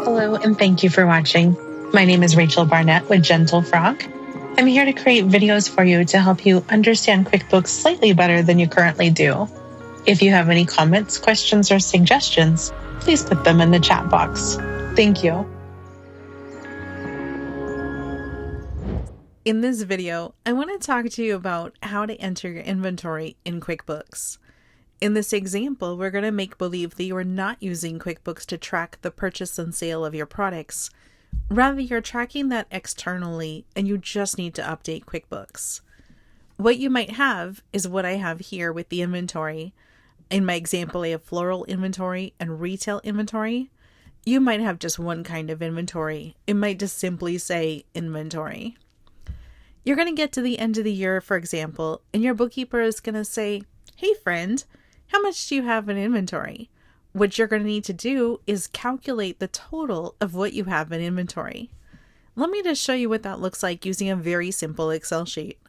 Hello, and thank you for watching. My name is Rachel Barnett with Gentle Frog. I'm here to create videos for you to help you understand QuickBooks slightly better than you currently do. If you have any comments, questions, or suggestions, please put them in the chat box. Thank you. In this video, I want to talk to you about how to enter your inventory in QuickBooks. In this example, we're going to make believe that you are not using QuickBooks to track the purchase and sale of your products. Rather, you're tracking that externally and you just need to update QuickBooks. What you might have is what I have here with the inventory. In my example, I have floral inventory and retail inventory. You might have just one kind of inventory. It might just simply say inventory. You're going to get to the end of the year, for example, and your bookkeeper is going to say, "Hey friend, how much do you have in inventory?" What you're going to need to do is calculate the total of what you have in inventory. Let me just show you what that looks like using a very simple Excel sheet.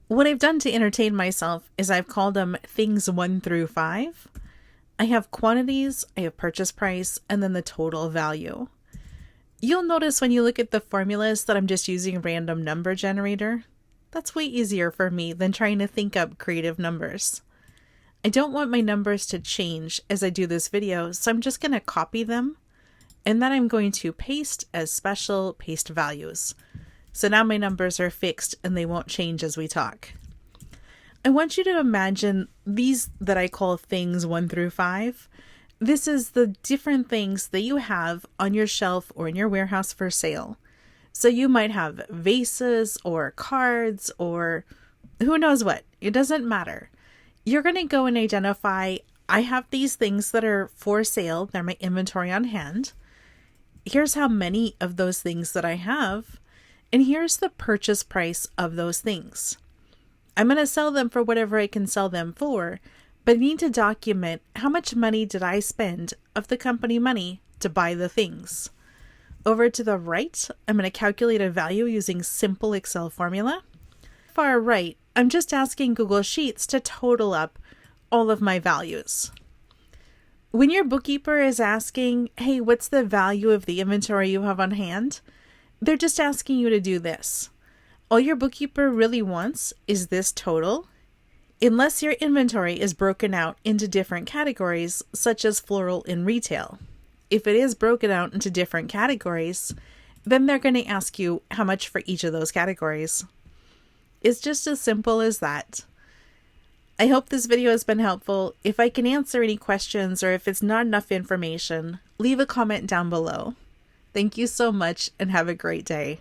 What I've done to entertain myself is I've called them things 1 through 5. I have quantities, I have purchase price, and then the total value. You'll notice when you look at the formulas that I'm just using a random number generator. That's way easier for me than trying to think up creative numbers. I don't want my numbers to change as I do this video, so I'm just going to copy them, and then I'm going to paste as special paste values. So now my numbers are fixed and they won't change as we talk. I want you to imagine these that I call things 1 through 5. This is the different things that you have on your shelf or in your warehouse for sale. So you might have vases or cards or who knows what. It doesn't matter. You're going to go and identify, I have these things that are for sale. They're my inventory on hand. Here's how many of those things that I have. And here's the purchase price of those things. I'm going to sell them for whatever I can sell them for, but I need to document how much money did I spend of the company money to buy the things. Over to the right, I'm going to calculate a value using simple Excel formula. Far right, I'm just asking Google Sheets to total up all of my values. When your bookkeeper is asking, "Hey, what's the value of the inventory you have on hand?" they're just asking you to do this. All your bookkeeper really wants is this total, unless your inventory is broken out into different categories, such as floral and retail. If it is broken out into different categories, then they're going to ask you how much for each of those categories. It's just as simple as that. I hope this video has been helpful. If I can answer any questions or if it's not enough information, leave a comment down below. Thank you so much and have a great day.